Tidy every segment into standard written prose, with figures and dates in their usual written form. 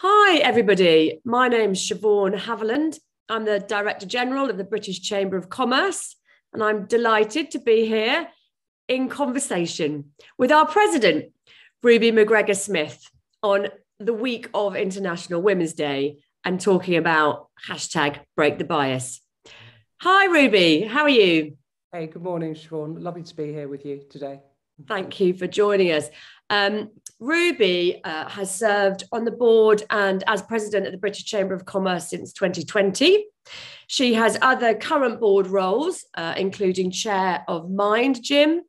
Hi, everybody. My name's Shevaun Haviland. I'm the Director General of the British Chamber of Commerce, and I'm delighted to be here in conversation with our President, Ruby McGregor-Smith, on the week of International Women's Day and talking about hashtag break the bias. Hi, Ruby. How are you? Hey, good morning, Shevaun. Lovely to be here with you today. Thank you for joining us. Ruby has served on the board and as president of the British Chamber of Commerce since 2020. She has other current board roles, including chair of MindGym,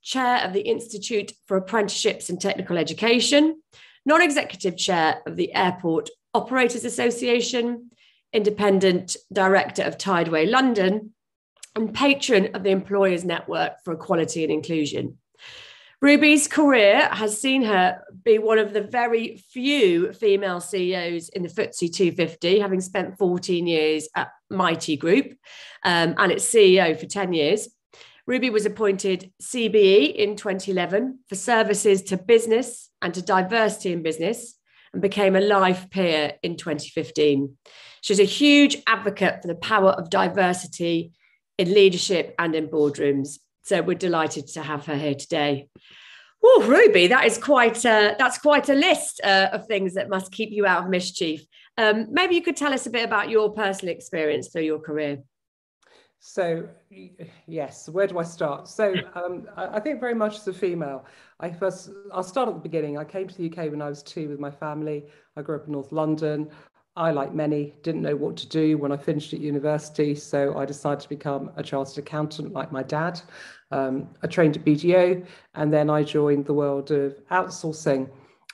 chair of the Institute for Apprenticeships and Technical Education, non-executive chair of the Airport Operators Association, independent director of Tideway London, and patron of the Employers Network for Equality and Inclusion. Ruby's career has seen her be one of the very few female CEOs in the FTSE 250, having spent 14 years at Mitie Group and its CEO for 10 years. Ruby was appointed CBE in 2011 for services to business and to diversity in business and became a life peer in 2015. She's a huge advocate for the power of diversity in leadership and in boardrooms. So we're delighted to have her here today. Oh, Ruby, that's quite a list of things that must keep you out of mischief. Maybe you could tell us a bit about your personal experience through your career. So, yes, where do I start? So I think very much as a female, I'll start at the beginning. I came to the UK when I was 2 with my family. I grew up in North London. I, like many, didn't know what to do when I finished at university, so I decided to become a chartered accountant like my dad. I trained at BDO, and then I joined the world of outsourcing.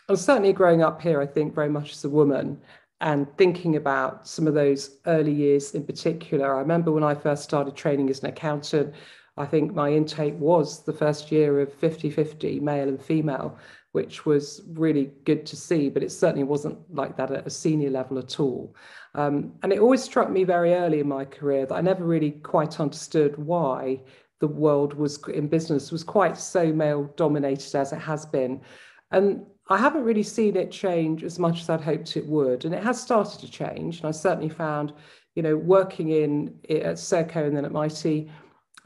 And certainly growing up here, I think very much as a woman and thinking about some of those early years in particular. I remember when I first started training as an accountant, I think my intake was the first year of 50-50 male and female, which was really good to see, but it certainly wasn't like that at a senior level at all. And it always struck me very early in my career that I never really quite understood why the world in business was quite so male dominated as it has been. And I haven't really seen it change as much as I'd hoped it would. And it has started to change. And I certainly found, working at Serco and then at Mitie,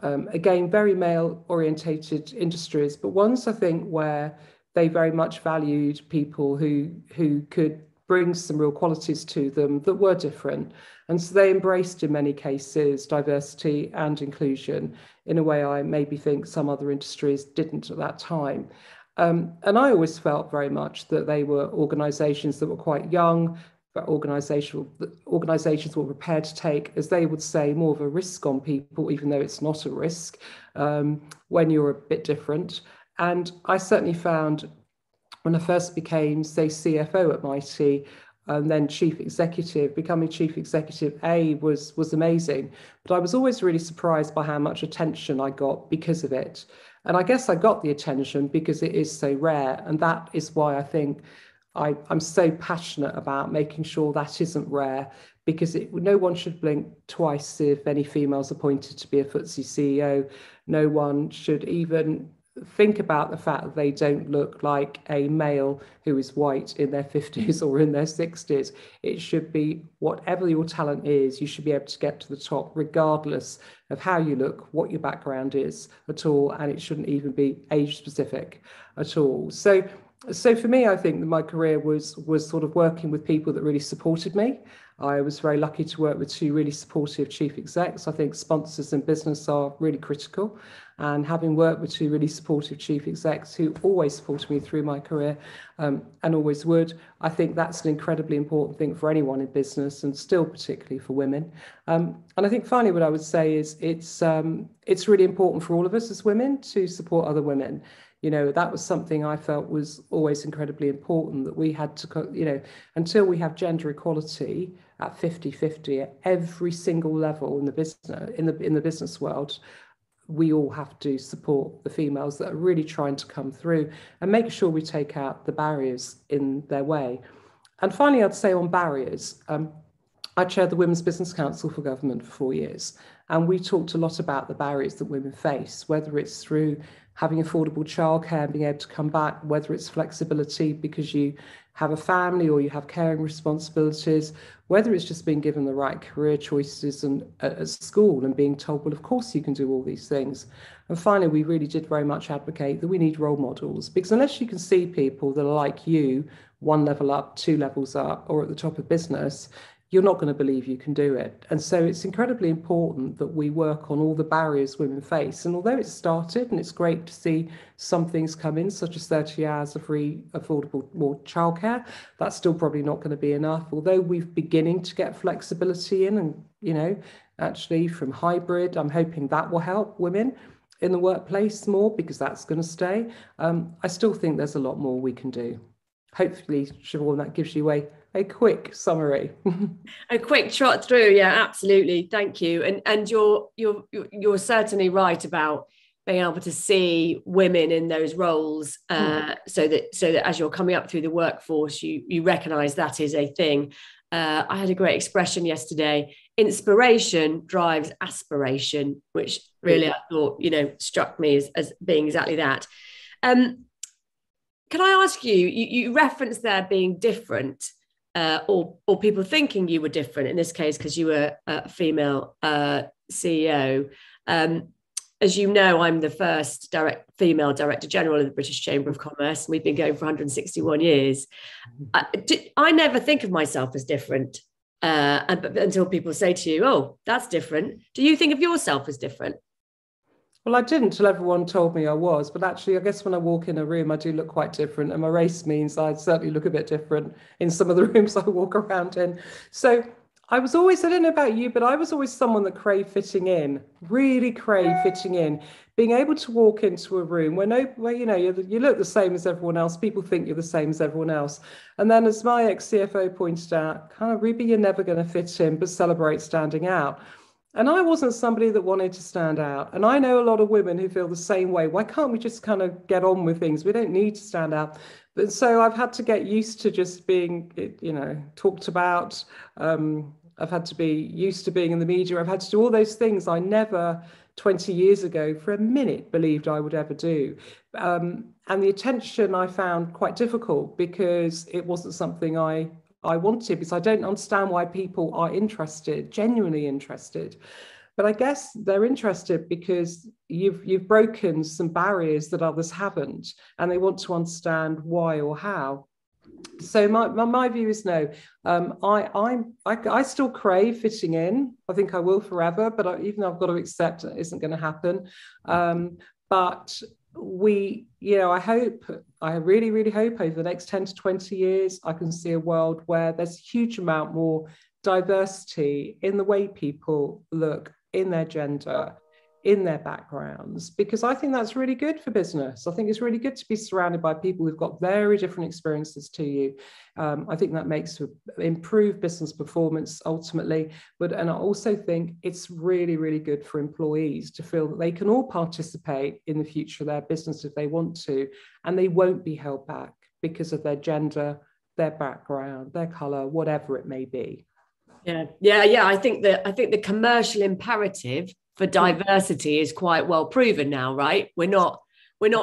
again, very male orientated industries, but ones I think where they very much valued people who could bring some real qualities to them that were different. And so they embraced, in many cases, diversity and inclusion in a way I maybe think some other industries didn't at that time. And I always felt very much that they were organisations that were quite young, but organisations were prepared to take, as they would say, more of a risk on people, even though it's not a risk, when you're a bit different. And I certainly found when I first became, say, CFO at Mitie, and then chief executive, becoming chief executive was amazing. But I was always really surprised by how much attention I got because of it. And I guess I got the attention because it is so rare. And that is why I think I'm so passionate about making sure that isn't rare, because no one should blink twice if any females appointed to be a FTSE CEO. No one should even think about the fact that they don't look like a male who is white in their 50s or in their 60s. It should be whatever your talent is, you should be able to get to the top regardless of how you look, what your background is at all, and it shouldn't even be age specific at all. So for me, I think that my career was sort of working with people that really supported me. I was very lucky to work with 2 really supportive chief execs. I think sponsors in business are really critical. And having worked with 2 really supportive chief execs who always supported me through my career and always would, I think that's an incredibly important thing for anyone in business, and still particularly for women. And I think finally what I would say is it's really important for all of us as women to support other women. That was something I felt was always incredibly important, that we had to, until we have gender equality at 50-50 at every single level in the business world, we all have to support the females that are really trying to come through and make sure we take out the barriers in their way. And finally, I'd say on barriers, I chaired the Women's Business Council for Government for 4 years, and we talked a lot about the barriers that women face, whether it's through having affordable childcare and being able to come back, whether it's flexibility because you have a family or you have caring responsibilities, whether it's just being given the right career choices and at school and being told, well, of course you can do all these things. And finally, we really did very much advocate that we need role models, because unless you can see people that are like you, 1 level up, 2 levels up, or at the top of business, you're not going to believe you can do it. And so it's incredibly important that we work on all the barriers women face. And although it's started, and it's great to see some things come in, such as 30 hours of free, affordable, more childcare, that's still probably not going to be enough. Although we're beginning to get flexibility in, and, you know, actually from hybrid, I'm hoping that will help women in the workplace more, because that's going to stay. I still think there's a lot more we can do. Hopefully, Shevaun, that gives you a quick summary. A quick trot through, yeah, absolutely. Thank you. And you're certainly right about being able to see women in those roles, so that as you're coming up through the workforce, you recognise that is a thing. I had a great expression yesterday: inspiration drives aspiration, which really I thought, struck me as being exactly that. Can I ask you referenced there being different, or people thinking you were different, in this case, because you were a female CEO. As you know, I'm the first female Director General of the British Chamber of Commerce. We've been going for 161 years. I never think of myself as different until people say to you, oh, that's different. Do you think of yourself as different? Well, I didn't until everyone told me I was, but actually, I guess when I walk in a room, I do look quite different, and my race means I certainly look a bit different in some of the rooms I walk around in. So I was always, I don't know about you, but I was always someone that craved fitting in, really craved fitting in, being able to walk into a room where you look the same as everyone else, people think you're the same as everyone else. And then, as my ex-CFO pointed out, kind of, Ruby, you're never going to fit in, but celebrate standing out. And I wasn't somebody that wanted to stand out. And I know a lot of women who feel the same way. Why can't we just kind of get on with things? We don't need to stand out. But so I've had to get used to just being, talked about. I've had to be used to being in the media. I've had to do all those things I never 20 years ago for a minute believed I would ever do. And the attention I found quite difficult, because it wasn't something I wanted, because I don't understand why people are interested, genuinely interested. But I guess they're interested because you've broken some barriers that others haven't, and they want to understand why or how. So my view is no. I still crave fitting in. I think I will forever, but even though I've got to accept it isn't going to happen. But I really, really hope over the next 10 to 20 years, I can see a world where there's a huge amount more diversity in the way people look, in their gender, in their backgrounds, because I think that's really good for business. I think it's really good to be surrounded by people who've got very different experiences to you. I think that makes for improved business performance ultimately. And I also think it's really, really good for employees to feel that they can all participate in the future of their business if they want to, and they won't be held back because of their gender, their background, their colour, whatever it may be. Yeah. I think the commercial imperative for diversity is quite well proven now, right? We're not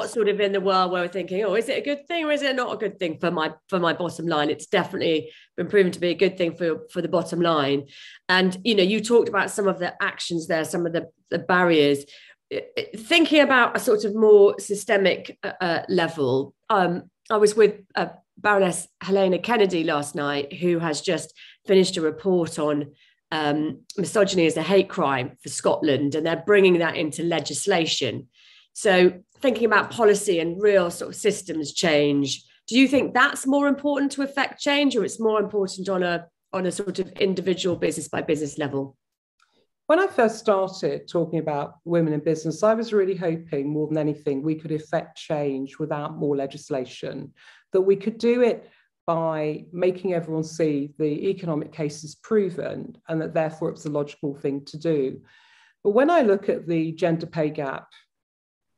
sort of in the world where we're thinking, oh, is it a good thing or is it not a good thing for my bottom line? It's definitely been proven to be a good thing for the bottom line. And you talked about some of the actions there, some of the barriers. Thinking about a sort of more systemic level, I was with Baroness Helena Kennedy last night, who has just finished a report on misogyny as a hate crime for Scotland, and they're bringing that into legislation. So thinking about policy and real sort of systems change, do you think that's more important to affect change, or it's more important on a sort of individual business by business level? When I first started talking about women in business, I was really hoping more than anything we could effect change without more legislation, that we could do it by making everyone see the economic case is proven, and that therefore it's a logical thing to do. But when I look at the gender pay gap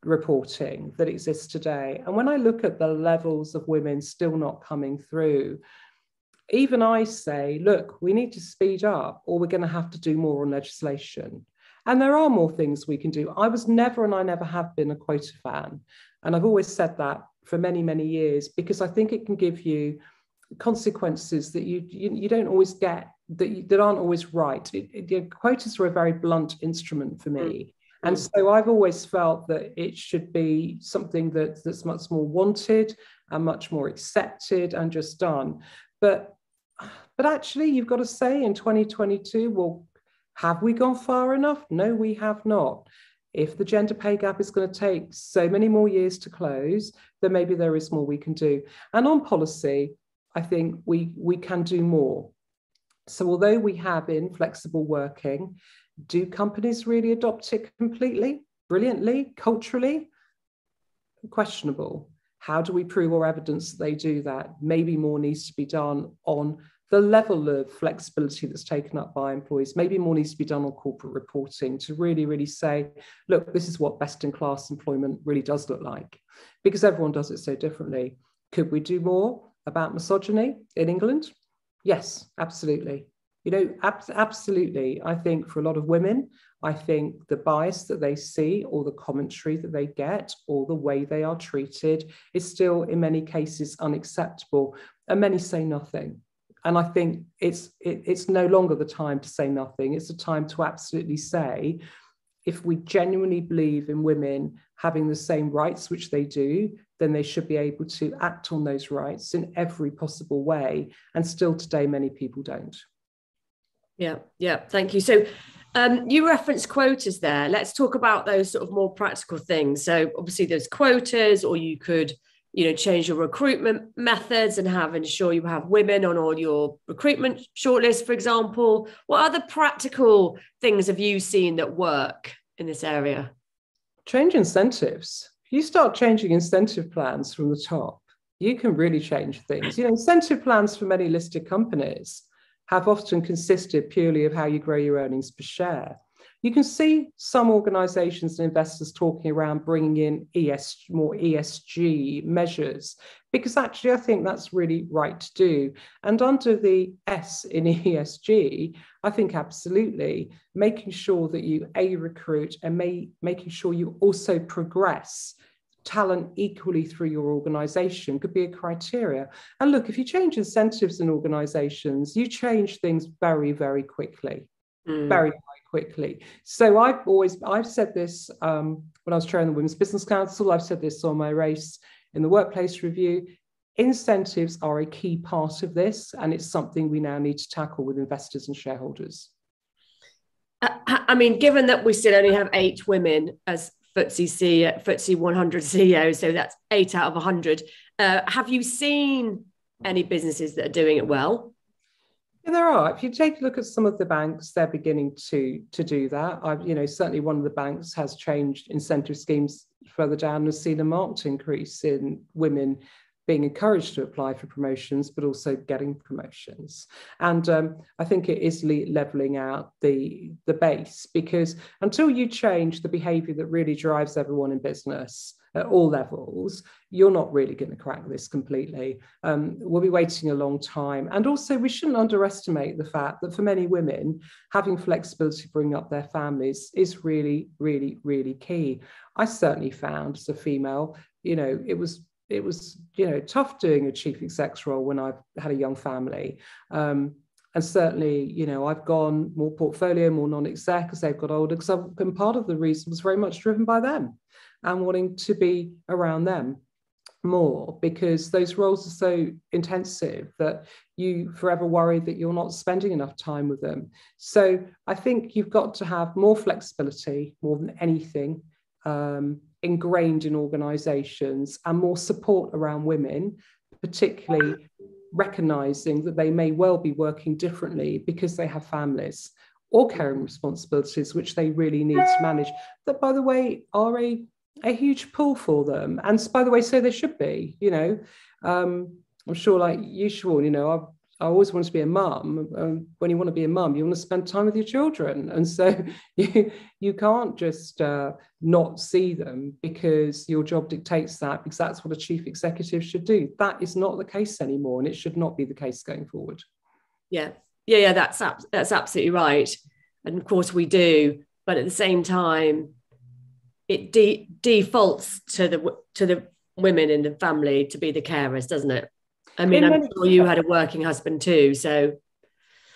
reporting that exists today, and when I look at the levels of women still not coming through, even I say, look, we need to speed up, or we're going to have to do more on legislation. And there are more things we can do. I was never, and I never have been, a quota fan. And I've always said that for many, many years, because I think it can give you consequences that you don't always get, that aren't always right. Quotas are a very blunt instrument for me. And so I've always felt that it should be something that's much more wanted and much more accepted and just done. But actually, you've got to say in 2022, well, have we gone far enough? No, we have not. If the gender pay gap is going to take so many more years to close, then maybe there is more we can do. And on policy, I think we can do more. So although we have in flexible working, do companies really adopt it completely, brilliantly, culturally? Questionable. How do we prove or evidence that they do that? Maybe more needs to be done on the level of flexibility that's taken up by employees. Maybe more needs to be done on corporate reporting to really, really say, look, this is what best in class employment really does look like, because everyone does it so differently. Could we do more about misogyny in England? Yes, absolutely. You know, absolutely. I think for a lot of women, I think the bias that they see, or the commentary that they get, or the way they are treated is still in many cases unacceptable, and many say nothing. And I think it's no longer the time to say nothing. It's a time to absolutely say, if we genuinely believe in women having the same rights, which they do, then they should be able to act on those rights in every possible way. And still today, many people don't. Yeah, thank you. So you referenced quotas there. Let's talk about those sort of more practical things. So obviously there's quotas, or you could, change your recruitment methods and ensure you have women on all your recruitment shortlist, for example. What other practical things have you seen that work in this area? Change incentives. If you start changing incentive plans from the top, you can really change things. Incentive plans for many listed companies have often consisted purely of how you grow your earnings per share. You can see some organisations and investors talking around bringing in more ESG measures, because actually I think that's really right to do. And under the S in ESG, I think absolutely making sure that you recruit and making sure you also progress talent equally through your organisation could be a criteria. And look, if you change incentives in organisations, you change things very, very quickly, very, very quickly. So I've said this when I was chairing the Women's Business Council, I've said this on my race in the workplace review. Incentives are a key part of this, and it's something we now need to tackle with investors and shareholders. I mean, given that we still only have 8 women as FTSE 100 CEOs, so that's 8 out of 100. Have you seen any businesses that are doing it well? Yeah, there are. If you take a look at some of the banks, they're beginning to do that. Certainly one of the banks has changed incentive schemes further down and has seen a marked increase in women being encouraged to apply for promotions, but also getting promotions. And I think it is levelling out the base, because until you change the behaviour that really drives everyone in business at all levels, you're not really going to crack this completely. We'll be waiting a long time. And also, we shouldn't underestimate the fact that for many women, having flexibility to bring up their families is really, really, really key. I certainly found as a female, it was tough doing a chief exec's role when I've had a young family. And certainly, I've gone more portfolio, more non-exec as they've got older, and part of the reason was very much driven by them and wanting to be around them more, because those roles are so intensive that you forever worry that you're not spending enough time with them. So I think you've got to have more flexibility more than anything, ingrained in organisations, and more support around women, particularly recognising that they may well be working differently because they have families or caring responsibilities which they really need to manage, that, by the way, are a huge pull for them. And by the way, so they should be. I'm sure, like you, Shevaun, I always wanted to be a mum. When you want to be a mum, you want to spend time with your children. And so you can't just not see them because your job dictates that, because that's what a chief executive should do. That is not the case anymore, and it should not be the case going forward. Yeah, that's absolutely right. And of course we do, but at the same time, it defaults to the women in the family to be the carers, doesn't it? I mean, I'm sure you had a working husband too, so.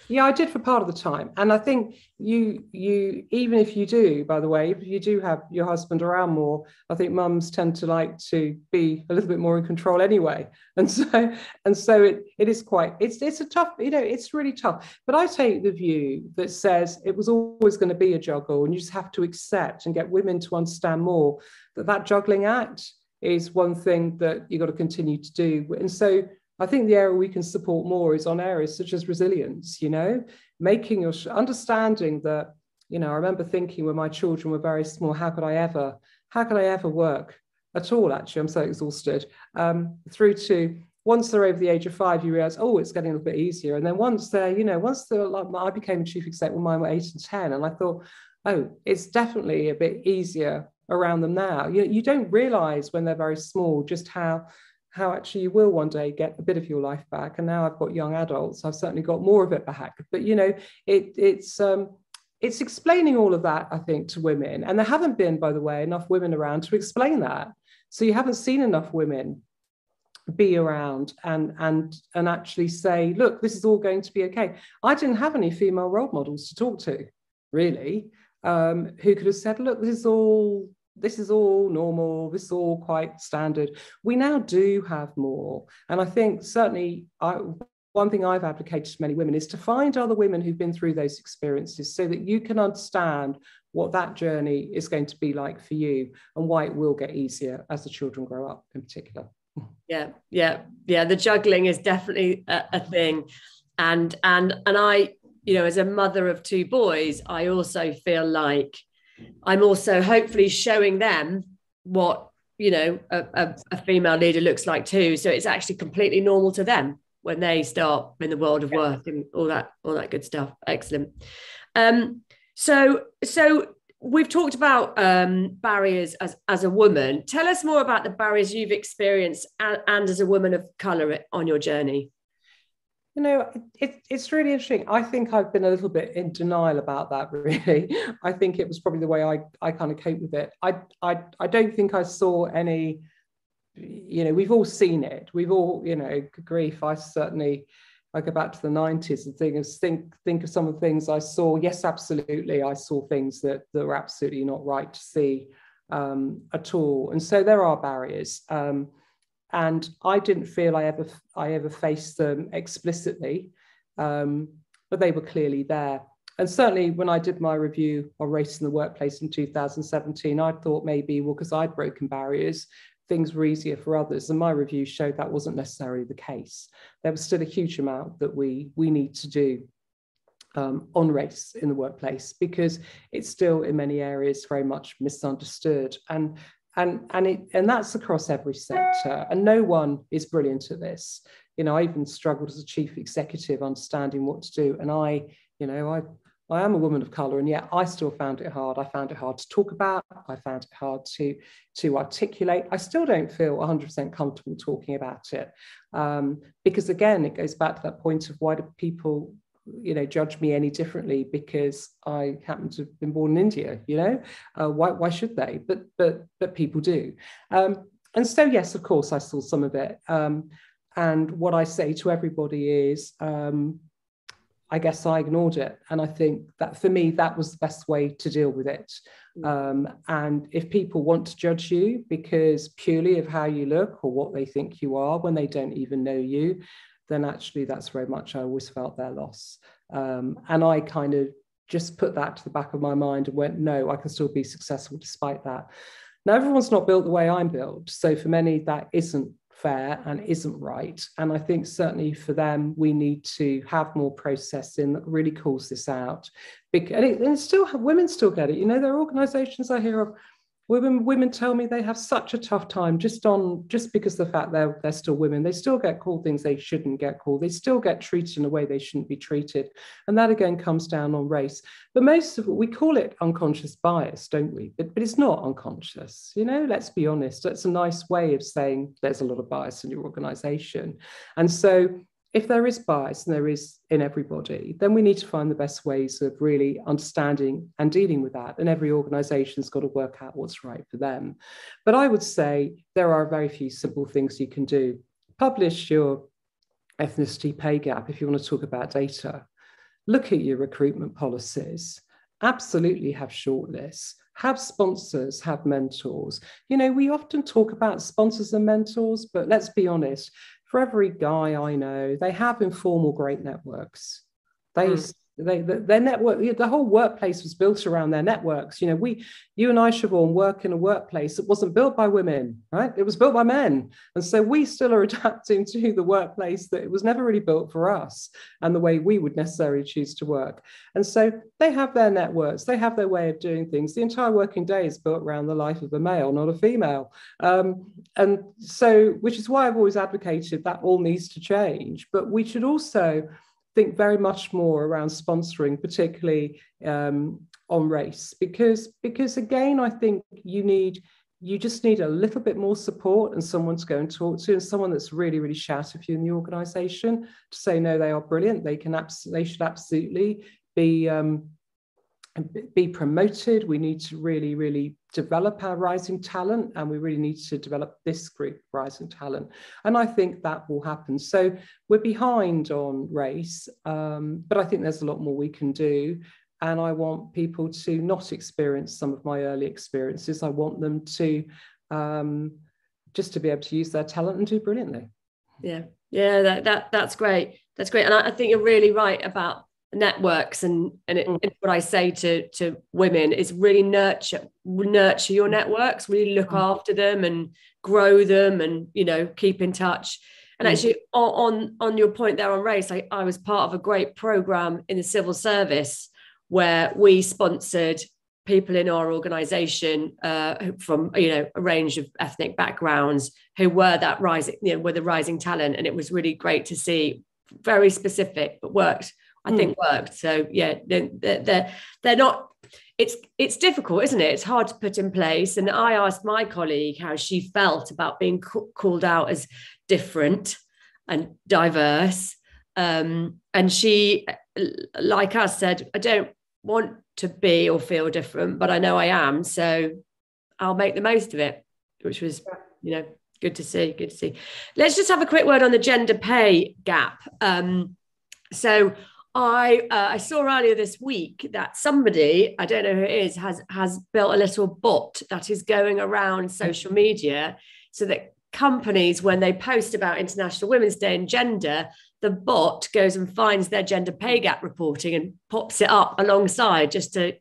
Yeah, I did for part of the time. And I think you even if you do, by the way, if you do have your husband around more, I think mums tend to like to be a little bit more in control anyway. And so it is quite, it's a tough, it's really tough. But I take the view that says it was always going to be a juggle, and you just have to accept and get women to understand more that juggling act is one thing that you've got to continue to do. And so I think the area we can support more is on areas such as resilience, understanding that, I remember thinking when my children were very small, how could I ever work at all? Actually, I'm so exhausted. Through to once they're over the age of 5, you realize, oh, it's getting a little bit easier. And then once they're, like I became a chief exec when mine were 8 and 10. And I thought, oh, it's definitely a bit easier around them now. You don't realize when they're very small just how actually you will one day get a bit of your life back. And now I've got young adults, I've certainly got more of it back. But, it's explaining all of that, I think, to women. And there haven't been, by the way, enough women around to explain that. So you haven't seen enough women be around and actually say, look, this is all going to be okay. I didn't have any female role models to talk to, really, who could have said, look, this is all normal, this is all quite standard. We now do have more. And I think certainly one thing I've advocated to many women is to find other women who've been through those experiences so that you can understand what that journey is going to be like for you and why it will get easier as the children grow up in particular. Yeah. The juggling is definitely a thing. And I, as a mother of 2 boys, I also feel like I'm also hopefully showing them what, a female leader looks like too. So it's actually completely normal to them when they start in the world of work and all that good stuff. Excellent. So we've talked about barriers as a woman. Tell us more about the barriers you've experienced and as a woman of colour on your journey. It's really interesting. I think I've been a little bit in denial about that, really. I think it was probably the way I kind of cope with it. I don't think I saw any, we've all seen it. We've all, grief. I go back to the 90s and think of some of the things I saw. Yes, absolutely. I saw things that were absolutely not right to see at all. And so there are barriers. And I didn't feel I ever faced them explicitly, but they were clearly there. And certainly when I did my review on race in the workplace in 2017, I thought maybe, because I'd broken barriers, things were easier for others. And my review showed that wasn't necessarily the case. There was still a huge amount that we need to do on race in the workplace, because it's still in many areas very much misunderstood. And that's across every sector, and no one is brilliant at this. I even struggled as a chief executive understanding what to do, and I am a woman of colour, and yet I still found it hard. I found it hard to talk about. I found it hard to articulate. I still don't feel 100% comfortable talking about it, because again, it goes back to that point of why do people judge me any differently because I happen to have been born in India, why should they? But people do. And so, yes, of course, I saw some of it. And what I say to everybody is, I guess I ignored it. And I think that for me, that was the best way to deal with it. And if people want to judge you because purely of how you look or what they think you are when they don't even know you, then actually that's very much, I always felt their loss. And I kind of just put that to the back of my mind and went, no, I can still be successful despite that. Now, everyone's not built the way I'm built. So for many, that isn't fair and isn't right. And I think certainly for them, we need to have more processing that really calls this out. And still, women still get it. There are organisations I hear of Women tell me they have such a tough time just because of the fact they're still women. They still get called things they shouldn't get called. They still get treated in a way they shouldn't be treated. And that again comes down on race. But most of it, we call it unconscious bias, don't we? But it's not unconscious. Let's be honest. That's a nice way of saying there's a lot of bias in your organization. And so if there is bias, and there is in everybody, then we need to find the best ways of really understanding and dealing with that. And every organization's got to work out what's right for them. But I would say there are very few simple things you can do. Publish your ethnicity pay gap if you want to talk about data. Look at your recruitment policies. Absolutely have shortlists. Have sponsors, have mentors. We often talk about sponsors and mentors, but let's be honest. For every guy I know, they have informal great networks. Their network, the whole workplace was built around their networks. You and I, Shevaun, work in a workplace that wasn't built by women, right? It was built by men. And so we still are adapting to the workplace that it was never really built for us and the way we would necessarily choose to work. And so they have their networks, they have their way of doing things. The entire working day is built around the life of a male, not a female. And so, which is why I've always advocated that all needs to change. But we should also think very much more around sponsoring, particularly on race, because again, I think you just need a little bit more support and someone to go and talk to, and someone that's really, really shouted for you in the organisation to say, no, they are brilliant. They should absolutely be promoted. We need to really, really develop our rising talent, and we really need to develop this group rising talent. And I think that will happen. So we're behind on race, but I think there's a lot more we can do. And I want people to not experience some of my early experiences. I want them to just to be able to use their talent and do brilliantly. Yeah, that's great. That's great. And I think you're really right about networks, and what I say to women is really nurture your networks, really look after them and grow them, and keep in touch. And actually on your point there on race, I was part of a great program in the civil service where we sponsored people in our organization from a range of ethnic backgrounds who were that rising, were the rising talent, and it was really great to see. Very specific, but worked. I think worked. So yeah, they're not. It's difficult, isn't it? It's hard to put in place. And I asked my colleague how she felt about being called out as different and diverse, and she, like us, said, "I don't want to be or feel different, but I know I am, so I'll make the most of it," which was, good to see. Good to see. Let's just have a quick word on the gender pay gap. So I saw earlier this week that somebody, I don't know who it is, has built a little bot that is going around social media so that companies, when they post about International Women's Day and gender, the bot goes and finds their gender pay gap reporting and pops it up alongside just to,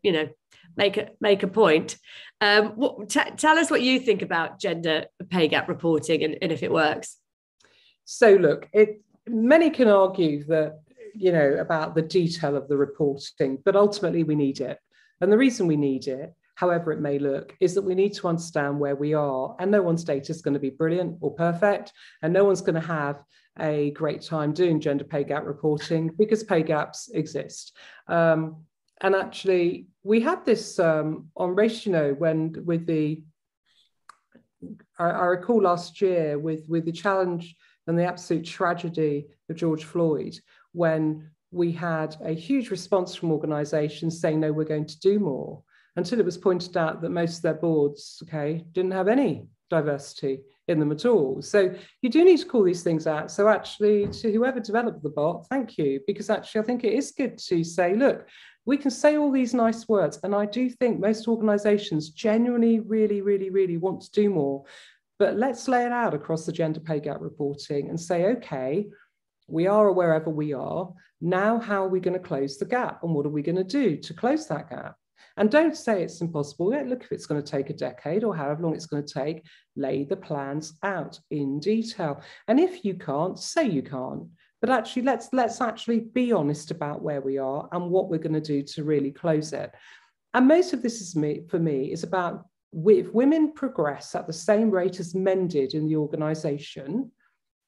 make a point. Tell us what you think about gender pay gap reporting and if it works. So look, many can argue that, about the detail of the reporting, but ultimately we need it. And the reason we need it, however it may look, is that we need to understand where we are. And no one's data is going to be brilliant or perfect. And no one's going to have a great time doing gender pay gap reporting because pay gaps exist. And actually, we had this on race, when with I recall last year with the challenge and the absolute tragedy of George Floyd, when we had a huge response from organisations saying, no, we're going to do more, until it was pointed out that most of their boards, didn't have any diversity in them at all. So you do need to call these things out. So actually, to whoever developed the bot, thank you, because actually I think it is good to say, look, we can say all these nice words, and I do think most organisations genuinely really, really, really want to do more, but let's lay it out across the gender pay gap reporting and say, okay, we are wherever we are. Now, how are we going to close the gap? And what are we going to do to close that gap? And don't say it's impossible. Look, if it's going to take a decade or however long it's going to take, lay the plans out in detail. And if you can't, say you can't. But actually, let's actually be honest about where we are and what we're going to do to really close it. And most of this for me is about if women progress at the same rate as men did in the organisation,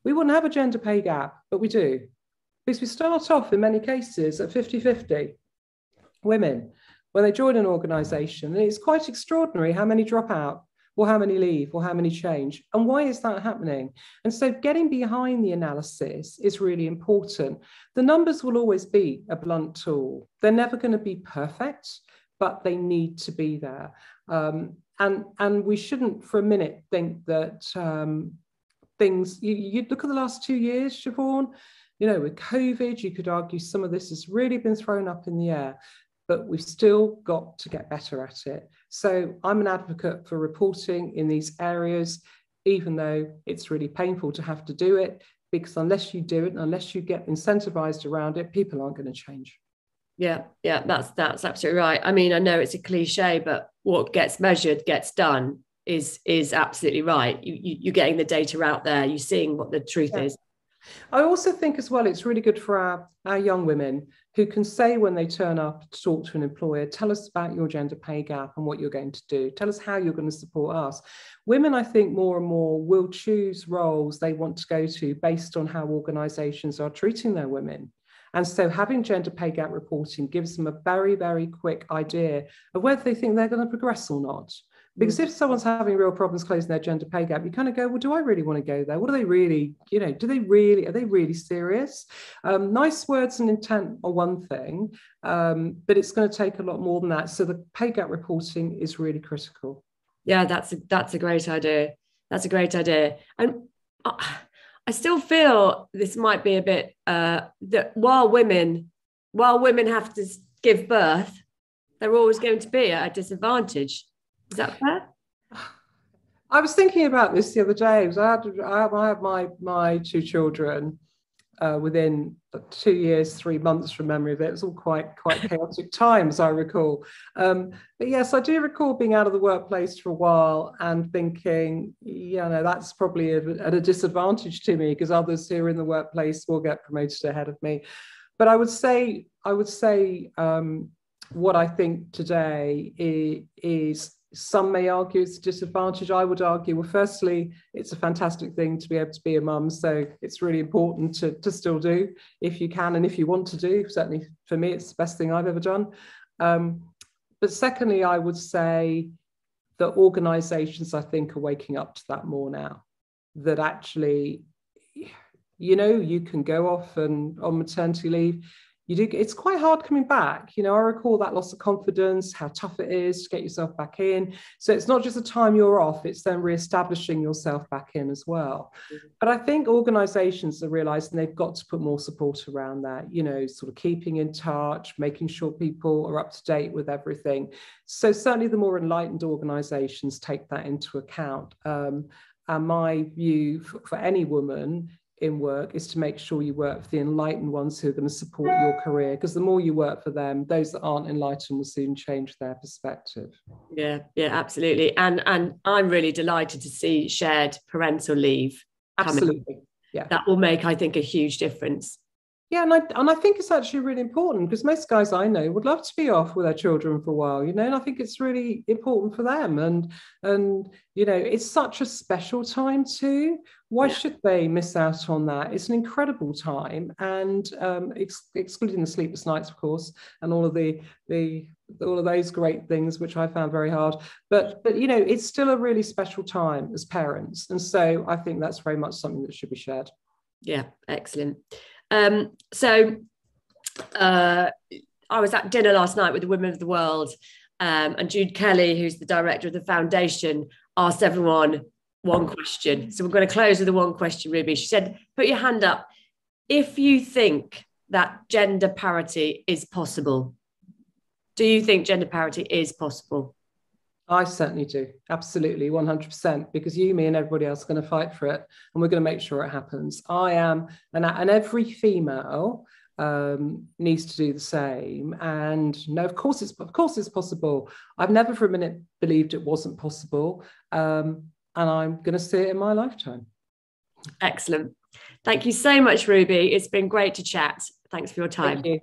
we wouldn't have a gender pay gap, but we do. Because we start off in many cases at 50-50 women when they join an organisation. And it's quite extraordinary how many drop out, or how many leave, or how many change. And why is that happening? And so getting behind the analysis is really important. The numbers will always be a blunt tool. They're never going to be perfect, but they need to be there. And we shouldn't for a minute think that things, you look at the last 2 years, Shevaun, you know, with COVID, you could argue some of this has really been thrown up in the air, but we've still got to get better at it. So I'm an advocate for reporting in these areas, even though it's really painful to have to do it, because unless you do it, and unless you get incentivized around it, people aren't going to change. Yeah, that's absolutely right. I mean, I know it's a cliche, but what gets measured gets done is absolutely right. You're getting the data out there, you're seeing what the truth is. I also think as well, it's really good for our young women who can say when they turn up to talk to an employer, tell us about your gender pay gap and what you're going to do. Tell us how you're going to support us. Women, I think, more and more will choose roles they want to go to based on how organisations are treating their women. And so having gender pay gap reporting gives them a very, very quick idea of whether they think they're going to progress or not. Because if someone's having real problems closing their gender pay gap, you kind of go, well, do I really want to go there? What do they really, you know, are they really serious? Nice words and intent are one thing, but it's going to take a lot more than that. So the pay gap reporting is really critical. Yeah, that's a great idea. That's a great idea. And I still feel this might be a bit, that while women have to give birth, they're always going to be at a disadvantage. Is that fair? I was thinking about this the other day. I have my two children within 2 years, 3 months from memory of it. It was all quite chaotic times, I recall. But yes, I do recall being out of the workplace for a while and thinking, yeah, no, that's probably at a disadvantage to me because others who are in the workplace will get promoted ahead of me. But I would say what I think today is some may argue it's a disadvantage. I would argue, well, firstly, it's a fantastic thing to be able to be a mum. So it's really important to still do if you can and if you want to do. Certainly for me, it's the best thing I've ever done. But secondly, I would say that organisations, I think, are waking up to that more now. That actually, you know, you can go off and on maternity leave. It's quite hard coming back. You know, I recall that loss of confidence, how tough it is to get yourself back in. So it's not just the time you're off, it's then reestablishing yourself back in as well. But I think organisations are realising they've got to put more support around that, you know, sort of keeping in touch, making sure people are up to date with everything. So certainly the more enlightened organisations take that into account. And my view for any woman in work is to make sure you work for the enlightened ones who are going to support your career, because the more you work for them, those that aren't enlightened will soon change their perspective. Yeah, absolutely. And I'm really delighted to see shared parental leave coming. Absolutely. Yeah, that will make, I think, a huge difference. Yeah, and I think it's actually really important because most guys I know would love to be off with their children for a while, you know, and I think it's really important for them. And you know, it's such a special time too. Why should they miss out on that? It's an incredible time, and excluding the sleepless nights, of course, and all of all of those great things which I found very hard. But you know, it's still a really special time as parents, and so I think that's very much something that should be shared. Yeah, excellent. So I was at dinner last night with the Women of the World, and Jude Kelly, who's the director of the foundation, asked everyone one question. So we're going to close with the one question, Ruby. She said, put your hand up if you think that gender parity is possible. Do you think gender parity is possible? I certainly do. Absolutely, 100%, because you, me and everybody else are going to fight for it, and we're going to make sure it happens. I am, and every female needs to do the same. And no, of course it's possible. I've never for a minute believed it wasn't possible, and I'm going to see it in my lifetime. Excellent. Thank you so much, Ruby. It's been great to chat. Thanks for your time. Thank you.